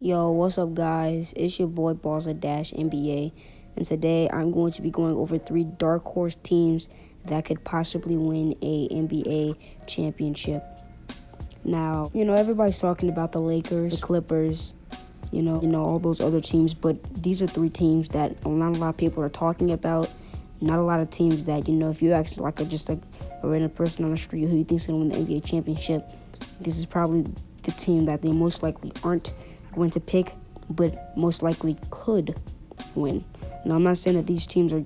Yo, what's up, guys? It's your boy Bossza-Nba, and today I'm going to be going over three dark horse teams that could possibly win a NBA championship. Now, everybody's talking about the Lakers, the Clippers, all those other teams, but these are three teams that not a lot of people are talking about. Not a lot of teams that, if you ask just a random person on the street who you think's going to win the NBA championship, this is probably the team that they most likely aren't going to pick, but most likely could win. Now, I'm not saying that these teams are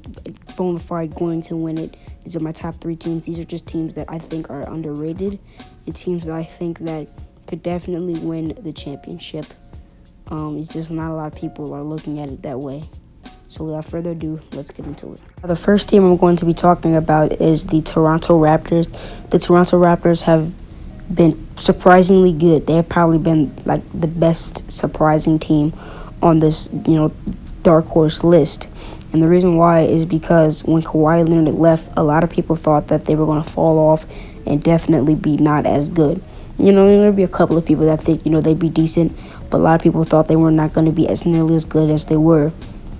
bona fide going to win it. These are my top three teams. These are just teams that I think are underrated and teams that I think that could definitely win the championship. It's just not a lot of people are looking at it that way. So without further ado, let's get into it. The first team I'm going to be talking about is the Toronto Raptors. The Toronto Raptors have been surprisingly good. They have probably been like the best surprising team on this, dark horse list. And the reason why is because when Kawhi Leonard left, a lot of people thought that they were going to fall off and definitely be not as good. There'll be a couple of people that think, they'd be decent, but a lot of people thought they were not going to be as nearly as good as they were.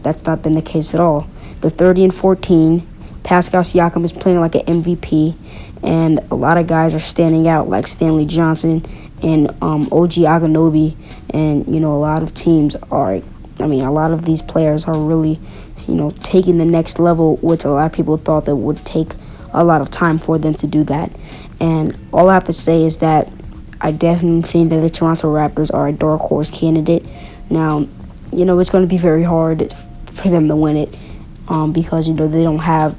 That's not been the case at all. They're 30-14. Pascal Siakam is playing like an MVP, and a lot of guys are standing out like Stanley Johnson and OG Anunoby, and a lot of teams are. A lot of these players are really, taking the next level, which a lot of people thought that would take a lot of time for them to do that. And all I have to say is that I definitely think that the Toronto Raptors are a dark horse candidate. Now, it's going to be very hard for them to win it. Because, they don't have,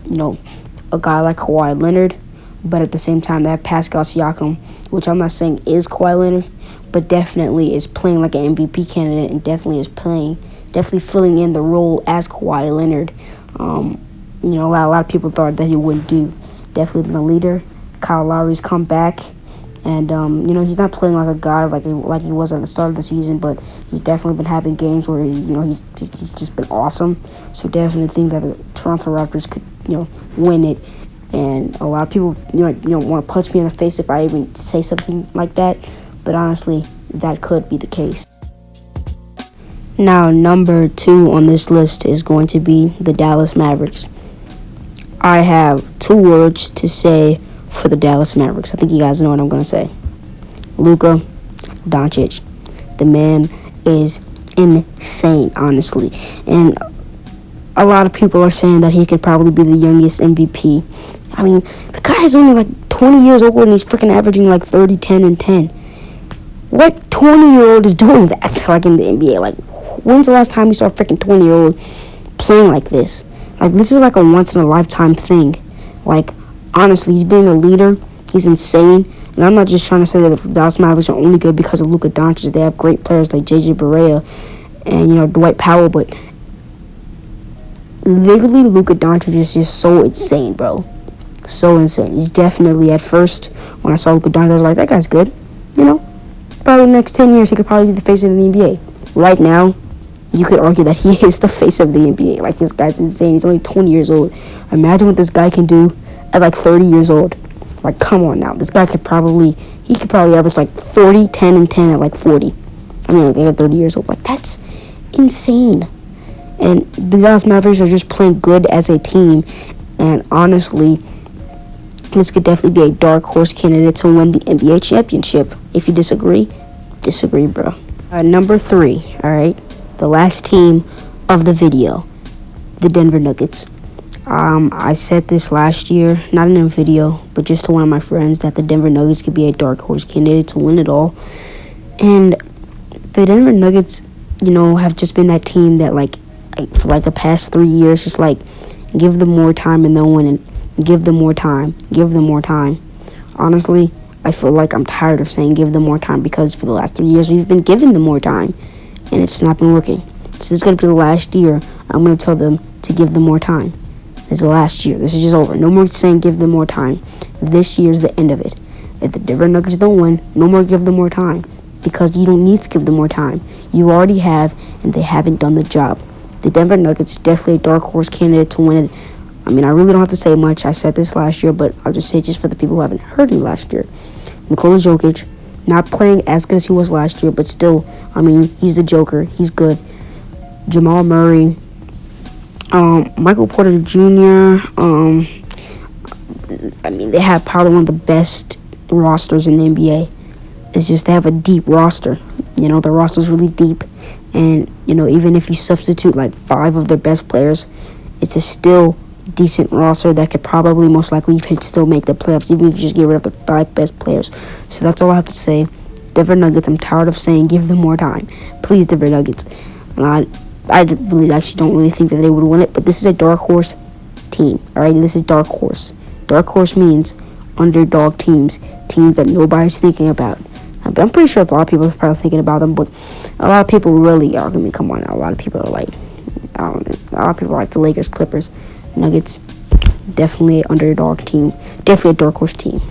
a guy like Kawhi Leonard, but at the same time they have Pascal Siakam, which I'm not saying is Kawhi Leonard, but definitely is playing like an MVP candidate and definitely filling in the role as Kawhi Leonard. A lot of people thought that he wouldn't do. Definitely been a leader. Kyle Lowry's come back. And, he's not playing like a guy like he was at the start of the season, but he's definitely been having games where, he's just been awesome. So definitely think that the Toronto Raptors could, win it. And a lot of people, want to punch me in the face if I even say something like that. But honestly, that could be the case. Now, number 2 on this list is going to be the Dallas Mavericks. I have 2 words to say for the Dallas Mavericks. I think you guys know what I'm going to say. Luka Doncic. The man is insane, honestly. And a lot of people are saying that he could probably be the youngest MVP. The guy is only like 20 years old and he's freaking averaging like 30, 10, and 10. What 20-year-old is doing that, like, in the NBA? Like, when's the last time you saw a freaking 20-year-old playing like this? Like, this is like a once-in-a-lifetime thing. Like, honestly, he's being a leader. He's insane. And I'm not just trying to say that the Dallas Mavericks are only good because of Luka Doncic. They have great players like J.J. Barea and, Dwight Powell. But literally, Luka Doncic is just so insane, bro. So insane. He's definitely, at first, when I saw Luka Doncic, I was like, that guy's good. Probably the next 10 years, he could probably be the face of the NBA. Right now, you could argue that he is the face of the NBA. Like, this guy's insane. He's only 20 years old. Imagine what this guy can do at like 30 years old. Like, come on now. This guy could probably average like 40, 10, and 10 at like 40. At 30 years old. Like, that's insane. And the Dallas Mavericks are just playing good as a team. And honestly, this could definitely be a dark horse candidate to win the NBA championship. If you disagree, bro. Number 3, all right? The last team of the video, the Denver Nuggets. I said this last year, not in a video, but just to one of my friends, that the Denver Nuggets could be a dark horse candidate to win it all. And the Denver Nuggets, have just been that team that, for the past 3 years, just give them more time and they'll win it. Give them more time. Honestly, I feel like I'm tired of saying give them more time because for the last 3 years, we've been giving them more time, and it's not been working. So this is going to be the last year. I'm going to tell them to give them more time. It's the last year. This is just over. No more saying give them more time. This year's the end of it. If the Denver Nuggets don't win, no more give them more time, because you don't need to give them more time. You already have, and they haven't done the job. The Denver Nuggets definitely a dark horse candidate to win it. I really don't have to say much. I said this last year, but I'll just say just for the people who haven't heard me last year. Nikola Jokic, Not playing as good as he was last year, but still, I mean, he's the Joker. He's good. Jamal Murray, Michael Porter Jr. I mean, they have probably one of the best rosters in the NBA. It's just they have a deep roster. You know, the roster's really deep. And, you know, even if you substitute like 5 of their best players, it's a still decent roster that could probably most likely still make the playoffs, even if you just get rid of the 5 best players. So that's all I have to say. Denver Nuggets, I'm tired of saying give them more time. Please, Denver Nuggets. I really actually don't really think that they would win it, but this is a dark horse team. All right, this is dark horse. Dark horse means underdog teams that nobody's thinking about. But I'm pretty sure a lot of people are probably thinking about them, but a lot of people really are. I mean, come on now. A lot of people are like, I don't know. A lot of people are like the Lakers, Clippers, Nuggets. Definitely an underdog team. Definitely a dark horse team.